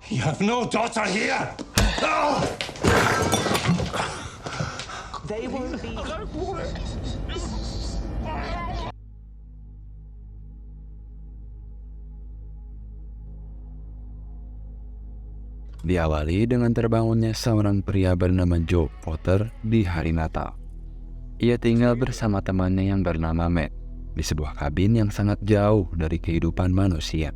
You have no daughter here! They won't be. Diawali dengan terbangunnya seorang pria bernama Joe Potter di hari Natal. Ia tinggal bersama temannya yang bernama Matt di sebuah kabin yang sangat jauh dari kehidupan manusia.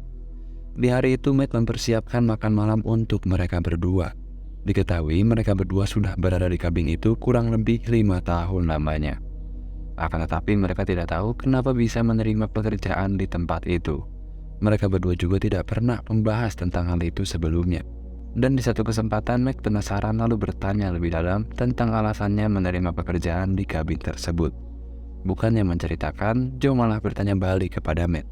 Di hari itu Matt mempersiapkan makan malam untuk mereka berdua. Diketahui mereka berdua sudah berada di kabin itu kurang lebih 5 tahun lamanya. Akan tetapi mereka tidak tahu kenapa bisa menerima pekerjaan di tempat itu. Mereka berdua juga tidak pernah membahas tentang hal itu sebelumnya. Dan di satu kesempatan Matt penasaran lalu bertanya lebih dalam tentang alasannya menerima pekerjaan di kabin tersebut. Bukannya menceritakan, Joe malah bertanya balik kepada Matt.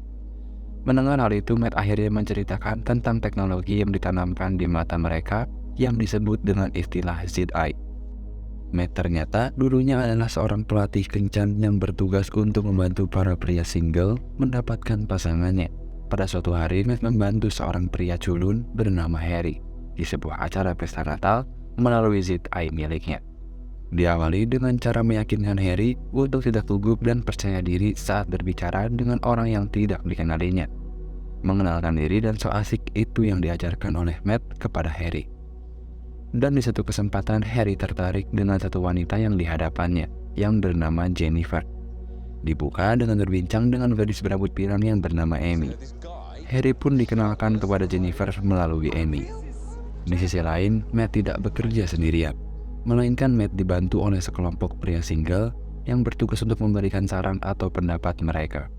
Mendengar hal itu, Matt akhirnya menceritakan tentang teknologi yang ditanamkan di mata mereka yang disebut dengan istilah ZI. Matt ternyata dulunya adalah seorang pelatih kencan yang bertugas untuk membantu para pria single mendapatkan pasangannya. Pada suatu hari, Matt membantu seorang pria culun bernama Harry di sebuah acara pesta Natal melalui ZI miliknya. Diawali dengan cara meyakinkan Harry untuk tidak gugup dan percaya diri saat berbicara dengan orang yang tidak dikenalinya. Mengenalkan diri dan so asik itu yang diajarkan oleh Matt kepada Harry. Dan di satu kesempatan Harry tertarik dengan satu wanita yang dihadapannya yang bernama Jennifer. Dibuka dengan berbincang dengan gadis berambut pirang yang bernama Amy. Harry pun dikenalkan kepada Jennifer melalui Amy. Di sisi lain, Matt tidak bekerja sendirian, melainkan Matt dibantu oleh sekelompok pria single yang bertugas untuk memberikan saran atau pendapat mereka.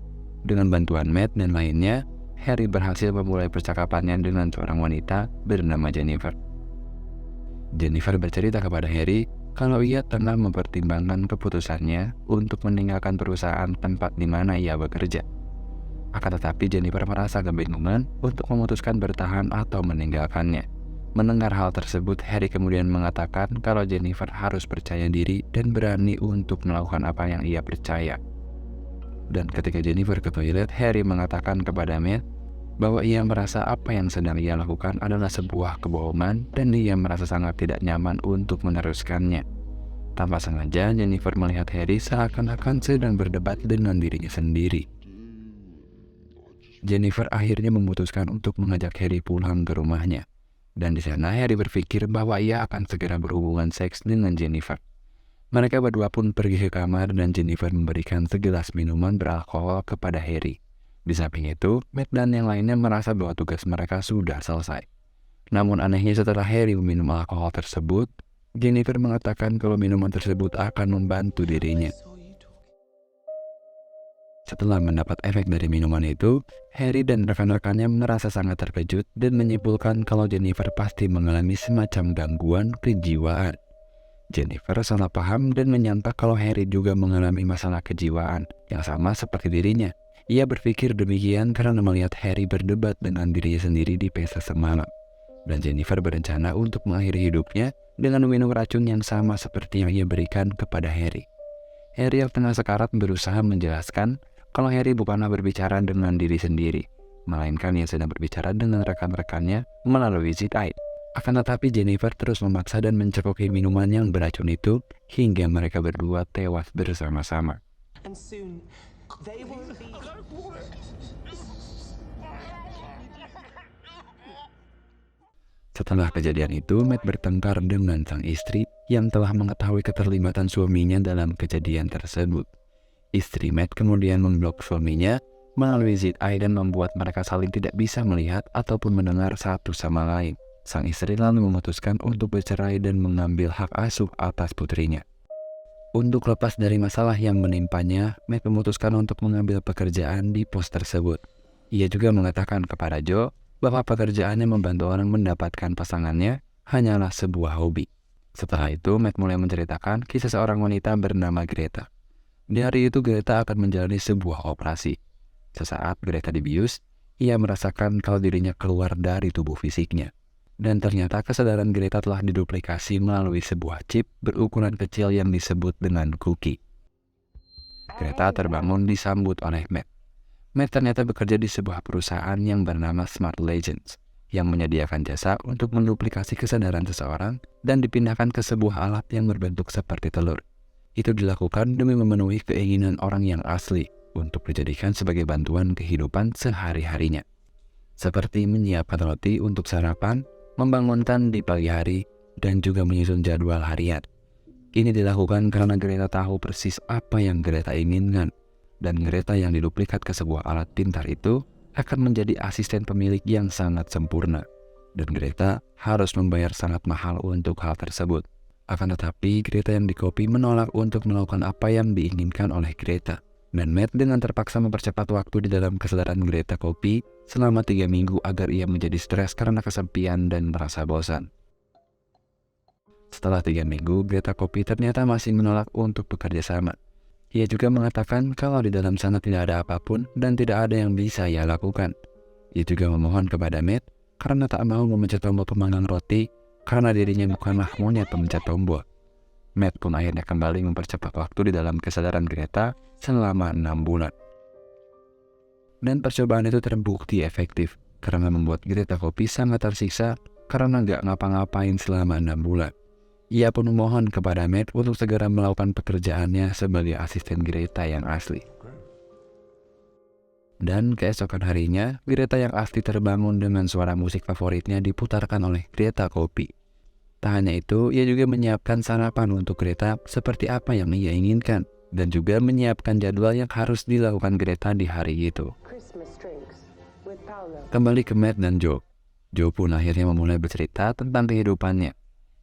Dengan bantuan Matt dan lainnya, Harry berhasil memulai percakapannya dengan seorang wanita bernama Jennifer. Jennifer bercerita kepada Harry kalau ia tengah mempertimbangkan keputusannya untuk meninggalkan perusahaan tempat di mana ia bekerja. Akan tetapi Jennifer merasa kebingungan untuk memutuskan bertahan atau meninggalkannya. Mendengar hal tersebut, Harry kemudian mengatakan kalau Jennifer harus percaya diri dan berani untuk melakukan apa yang ia percaya. Dan ketika Jennifer ke toilet, Harry mengatakan kepada Matt bahwa ia merasa apa yang sedang ia lakukan adalah sebuah kebohongan dan ia merasa sangat tidak nyaman untuk meneruskannya. Tanpa sengaja, Jennifer melihat Harry seakan-akan sedang berdebat dengan dirinya sendiri. Jennifer akhirnya memutuskan untuk mengajak Harry pulang ke rumahnya. Dan di sana Harry berpikir bahwa ia akan segera berhubungan seks dengan Jennifer. Mereka berdua pun pergi ke kamar dan Jennifer memberikan segelas minuman beralkohol kepada Harry. Di samping itu, Matt dan yang lainnya merasa bahwa tugas mereka sudah selesai. Namun anehnya setelah Harry meminum alkohol tersebut, Jennifer mengatakan kalau minuman tersebut akan membantu dirinya. Setelah mendapat efek dari minuman itu, Harry dan rekan-rekannya merasa sangat terkejut dan menyimpulkan kalau Jennifer pasti mengalami semacam gangguan kejiwaan. Jennifer salah paham dan menyangka kalau Harry juga mengalami masalah kejiwaan yang sama seperti dirinya. Ia berpikir demikian karena melihat Harry berdebat dengan dirinya sendiri di pesta semalam. Dan Jennifer berencana untuk mengakhiri hidupnya dengan meminum racun yang sama seperti yang ia berikan kepada Harry. Harry yang tengah sekarat berusaha menjelaskan kalau Harry bukanlah berbicara dengan diri sendiri, melainkan ia sedang berbicara dengan rekan-rekannya melalui ZI. Akan tetapi Jennifer terus memaksa dan mencekoki minuman yang beracun itu hingga mereka berdua tewas bersama-sama. And soon, they won't be. Setelah kejadian itu, Matt bertengkar dengan sang istri yang telah mengetahui keterlibatan suaminya dalam kejadian tersebut. Istri Matt kemudian memblok suaminya melalui ZI dan membuat mereka saling tidak bisa melihat ataupun mendengar satu sama lain. Sang istri lalu memutuskan untuk bercerai dan mengambil hak asuh atas putrinya. Untuk lepas dari masalah yang menimpanya, Matt memutuskan untuk mengambil pekerjaan di pos tersebut. Ia juga mengatakan kepada Joe bahwa pekerjaannya membantu orang mendapatkan pasangannya hanyalah sebuah hobi. Setelah itu, Matt mulai menceritakan kisah seorang wanita bernama Greta. Di hari itu Greta akan menjalani sebuah operasi. Sesaat Greta dibius, ia merasakan kalau dirinya keluar dari tubuh fisiknya. Dan ternyata kesadaran Greta telah diduplikasi melalui sebuah chip berukuran kecil yang disebut dengan cookie. Greta terbangun disambut oleh Matt. Matt ternyata bekerja di sebuah perusahaan yang bernama Smart Legends, yang menyediakan jasa untuk menduplikasi kesadaran seseorang dan dipindahkan ke sebuah alat yang berbentuk seperti telur. Itu dilakukan demi memenuhi keinginan orang yang asli untuk dijadikan sebagai bantuan kehidupan sehari-harinya. Seperti menyiapkan roti untuk sarapan, membangunkan di pagi hari, dan juga menyusun jadwal harian. Ini dilakukan karena Greta tahu persis apa yang Greta inginkan, dan Greta yang diduplikat ke sebuah alat pintar itu akan menjadi asisten pemilik yang sangat sempurna, dan Greta harus membayar sangat mahal untuk hal tersebut. Akan tetapi, Greta yang dikopi menolak untuk melakukan apa yang diinginkan oleh Greta, dan Matt dengan terpaksa mempercepat waktu di dalam kesadaran Greta kopi selama 3 minggu agar ia menjadi stres karena kesepian dan merasa bosan. Setelah 3 minggu, Greta kopi ternyata masih menolak untuk bekerja sama. Ia juga mengatakan kalau di dalam sana tidak ada apapun dan tidak ada yang bisa ia lakukan. Ia juga memohon kepada Matt karena tak mau memencet tombol pemanggang roti karena dirinya bukanlah monyet pemencet tombol. Matt pun akhirnya kembali mempercepat waktu di dalam kesadaran Greta selama 6 bulan. Dan percobaan itu terbukti efektif karena membuat Greta kopi sangat tersiksa karena gak ngapa-ngapain selama 6 bulan. Ia pun memohon kepada Matt untuk segera melakukan pekerjaannya sebagai asisten Greta yang asli. Dan keesokan harinya, Greta yang asli terbangun dengan suara musik favoritnya diputarkan oleh Greta kopi. Tak hanya itu, ia juga menyiapkan sarapan untuk Greta seperti apa yang ia inginkan, dan juga menyiapkan jadwal yang harus dilakukan Greta di hari itu. Kembali ke Matt dan Joe. Joe pun akhirnya memulai bercerita tentang kehidupannya.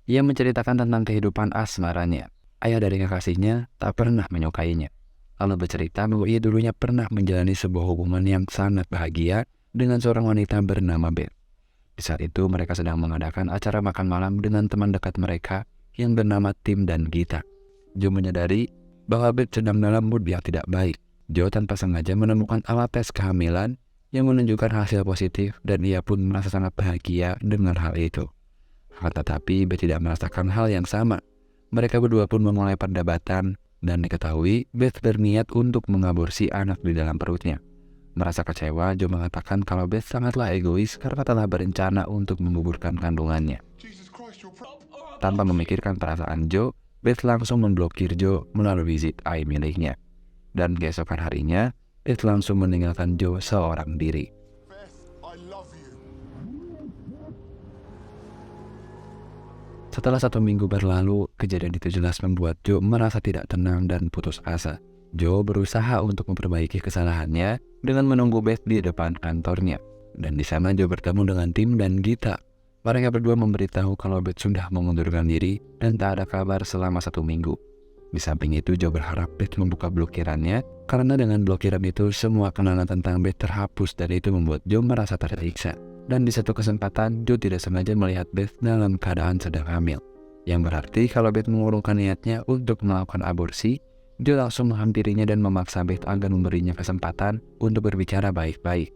Ia menceritakan tentang kehidupan asmaranya. Ayah dari kekasihnya tak pernah menyukainya. Lalu bercerita bahwa ia dulunya pernah menjalani sebuah hubungan yang sangat bahagia dengan seorang wanita bernama Beth. Di saat itu mereka sedang mengadakan acara makan malam dengan teman dekat mereka yang bernama Tim dan Gita. Joe menyadari bahwa Beth sedang dalam mood yang tidak baik. Joe tanpa sengaja menemukan alat tes kehamilan yang menunjukkan hasil positif dan ia pun merasa sangat bahagia dengan hal itu. Tetapi Beth tidak merasakan hal yang sama. Mereka berdua pun memulai perdebatan dan diketahui Beth berniat untuk mengaborsi anak di dalam perutnya. Merasa kecewa, Joe mengatakan kalau Beth sangatlah egois karena telah berencana untuk menggugurkan kandungannya. Tanpa memikirkan perasaan Joe, Beth langsung memblokir Joe melalui ZI miliknya. Dan keesokan harinya, Beth langsung meninggalkan Joe seorang diri. Setelah 1 minggu berlalu, kejadian itu jelas membuat Joe merasa tidak tenang dan putus asa. Joe berusaha untuk memperbaiki kesalahannya dengan menunggu Beth di depan kantornya. Dan di sana Joe bertemu dengan Tim dan Gita. Mereka berdua memberitahu kalau Beth sudah mengundurkan diri dan tak ada kabar selama 1 minggu. Di samping itu Joe berharap Beth membuka blokirannya karena dengan blokiran itu semua kenangan tentang Beth terhapus dan itu membuat Joe merasa tersiksa. Dan di satu kesempatan, Joe tidak sengaja melihat Beth dalam keadaan sedang hamil. Yang berarti kalau Beth mengurungkan niatnya untuk melakukan aborsi, Joe langsung menghampirinya dan memaksa Beth agar memberinya kesempatan untuk berbicara baik-baik.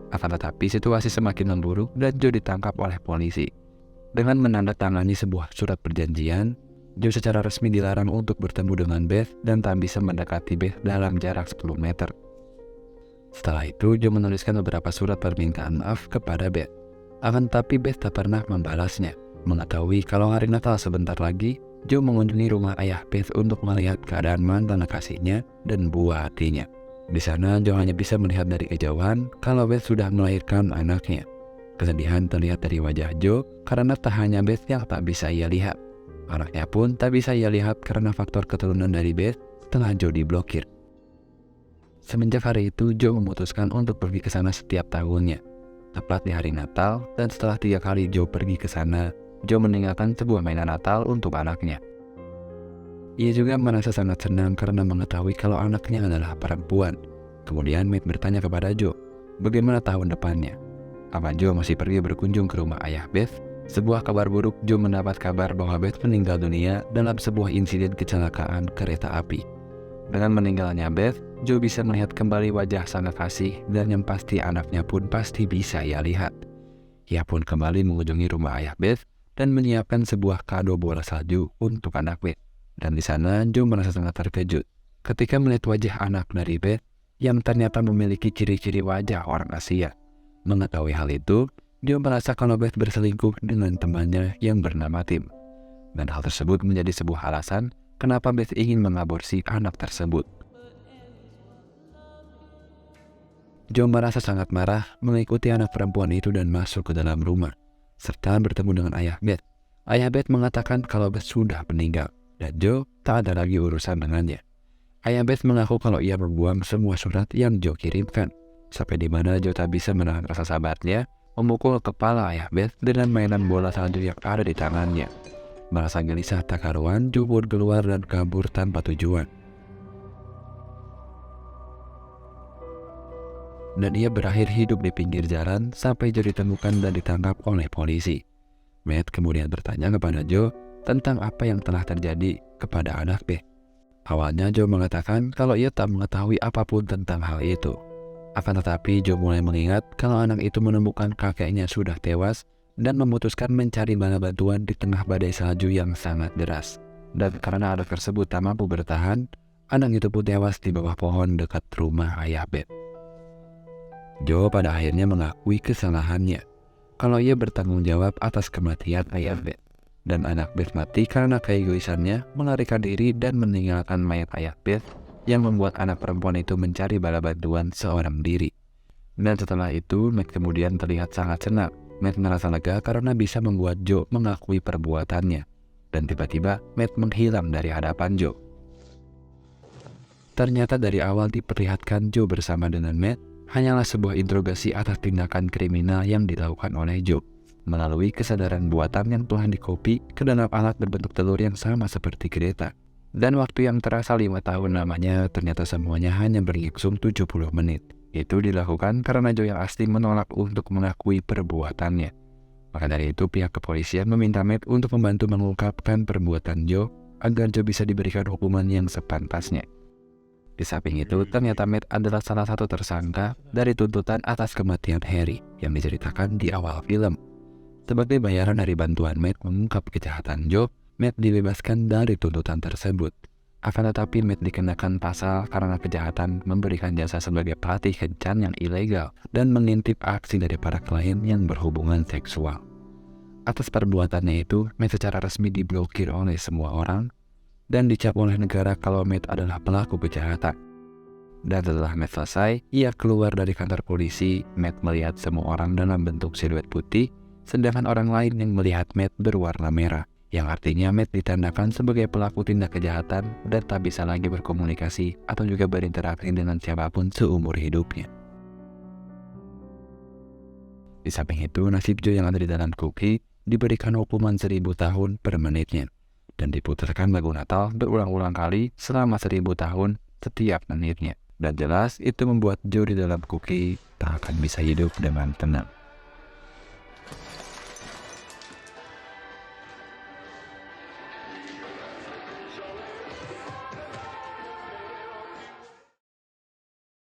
Akan tetapi situasi semakin memburuk dan Joe ditangkap oleh polisi. Dengan menandatangani sebuah surat perjanjian, Joe secara resmi dilarang untuk bertemu dengan Beth dan tak bisa mendekati Beth dalam jarak 10 meter. Setelah itu, Joe menuliskan beberapa surat permintaan maaf kepada Beth. Akan tetapi Beth tak pernah membalasnya. Mengetahui kalau hari Natal sebentar lagi, Joe mengunjungi rumah ayah Beth untuk melihat keadaan mantan kekasihnya dan buah hatinya. Di sana, Joe hanya bisa melihat dari kejauhan kalau Beth sudah melahirkan anaknya. Kesedihan terlihat dari wajah Joe karena tak hanya Beth yang tak bisa ia lihat. Anaknya pun tak bisa ia lihat karena faktor keturunan dari Beth setelah Joe diblokir. Semenjak hari itu, Joe memutuskan untuk pergi ke sana setiap tahunnya. Tepat di hari Natal, dan setelah 3 kali Joe pergi ke sana, Joe meninggalkan sebuah mainan Natal untuk anaknya. Ia juga merasa sangat senang karena mengetahui kalau anaknya adalah perempuan. Kemudian Matt bertanya kepada Joe, bagaimana tahun depannya? Apa Joe masih pergi berkunjung ke rumah ayah Beth? Sebuah kabar buruk, Joe mendapat kabar bahwa Beth meninggal dunia dalam sebuah insiden kecelakaan kereta api. Dengan meninggalnya Beth, Joe bisa melihat kembali wajah sang kekasih dan yang pasti anaknya pun pasti bisa ia lihat. Ia pun kembali mengunjungi rumah ayah Beth dan menyiapkan sebuah kado bola salju untuk anak Beth. Dan di sana Joe merasa sangat terkejut ketika melihat wajah anak dari Beth yang ternyata memiliki ciri-ciri wajah orang Asia. Mengetahui hal itu, Joe merasa kalau Beth berselingkuh dengan temannya yang bernama Tim. Dan hal tersebut menjadi sebuah alasan kenapa Beth ingin mengaborsi anak tersebut. Joe merasa sangat marah mengikuti anak perempuan itu dan masuk ke dalam rumah, serta bertemu dengan ayah Beth. Ayah Beth mengatakan kalau Beth sudah meninggal, dan Joe tak ada lagi urusan dengannya. Ayah Beth mengaku kalau ia membuang semua surat yang Joe kirimkan, sampai di mana Joe tak bisa menahan rasa sabarnya memukul kepala ayah Beth dengan mainan bola salju yang ada di tangannya. Merasa gelisah tak karuan, Joe pun keluar dan kabur tanpa tujuan. Dan ia berakhir hidup di pinggir jalan sampai Joe ditemukan dan ditangkap oleh polisi. Matt kemudian bertanya kepada Joe tentang apa yang telah terjadi kepada anak Beth. Awalnya Joe mengatakan kalau ia tak mengetahui apapun tentang hal itu. Akan tetapi Joe mulai mengingat kalau anak itu menemukan kakeknya sudah tewas dan memutuskan mencari bala bantuan di tengah badai salju yang sangat deras. Dan karena anak tersebut tak mampu bertahan, anak itu pun tewas di bawah pohon dekat rumah ayah Beth. Joe pada akhirnya mengakui kesalahannya kalau ia bertanggung jawab atas kematian ayah Beth. Dan anak Beth mati karena keegoisannya melarikan diri dan meninggalkan mayat ayah Beth, yang membuat anak perempuan itu mencari bala bantuan seorang diri. Dan setelah itu, Matt kemudian terlihat sangat senang. Matt merasa lega karena bisa membuat Joe mengakui perbuatannya. Dan tiba-tiba, Matt menghilang dari hadapan Joe. Ternyata dari awal diperlihatkan Joe bersama dengan Matt hanyalah sebuah interogasi atas tindakan kriminal yang dilakukan oleh Joe, melalui kesadaran buatan yang telah dikopi ke dalam alat berbentuk telur yang sama seperti Greta. Dan waktu yang terasa 5 tahun lamanya, ternyata semuanya hanya berlangsung 70 menit. Itu dilakukan karena Joe yang asli menolak untuk mengakui perbuatannya. Maka dari itu pihak kepolisian meminta Matt untuk membantu mengungkapkan perbuatan Joe agar Joe bisa diberikan hukuman yang sepantasnya. Di samping itu, ternyata Matt adalah salah satu tersangka dari tuntutan atas kematian Harry yang diceritakan di awal film. Sebagai bayaran dari bantuan Matt mengungkap kejahatan Joe, Matt dibebaskan dari tuntutan tersebut. Akan tetapi Matt dikenakan pasal karena kejahatan memberikan jasa sebagai pelatih kencan yang ilegal dan mengintip aksi dari para klien yang berhubungan seksual. Atas perbuatannya itu, Matt secara resmi diblokir oleh semua orang dan dicap oleh negara kalau Matt adalah pelaku kejahatan. Dan setelah Matt selesai, ia keluar dari kantor polisi. Matt melihat semua orang dalam bentuk siluet putih, sedangkan orang lain yang melihat Matt berwarna merah, yang artinya Matt ditandakan sebagai pelaku tindak kejahatan dan tak bisa lagi berkomunikasi atau juga berinteraksi dengan siapapun seumur hidupnya. Di samping itu, nasib Joe yang ada di dalam Cookie diberikan hukuman 1000 tahun per menitnya, dan diputarkan lagu Natal berulang-ulang kali selama 1000 tahun setiap menitnya. Dan jelas itu membuat Joe di dalam Cookie tak akan bisa hidup dengan tenang.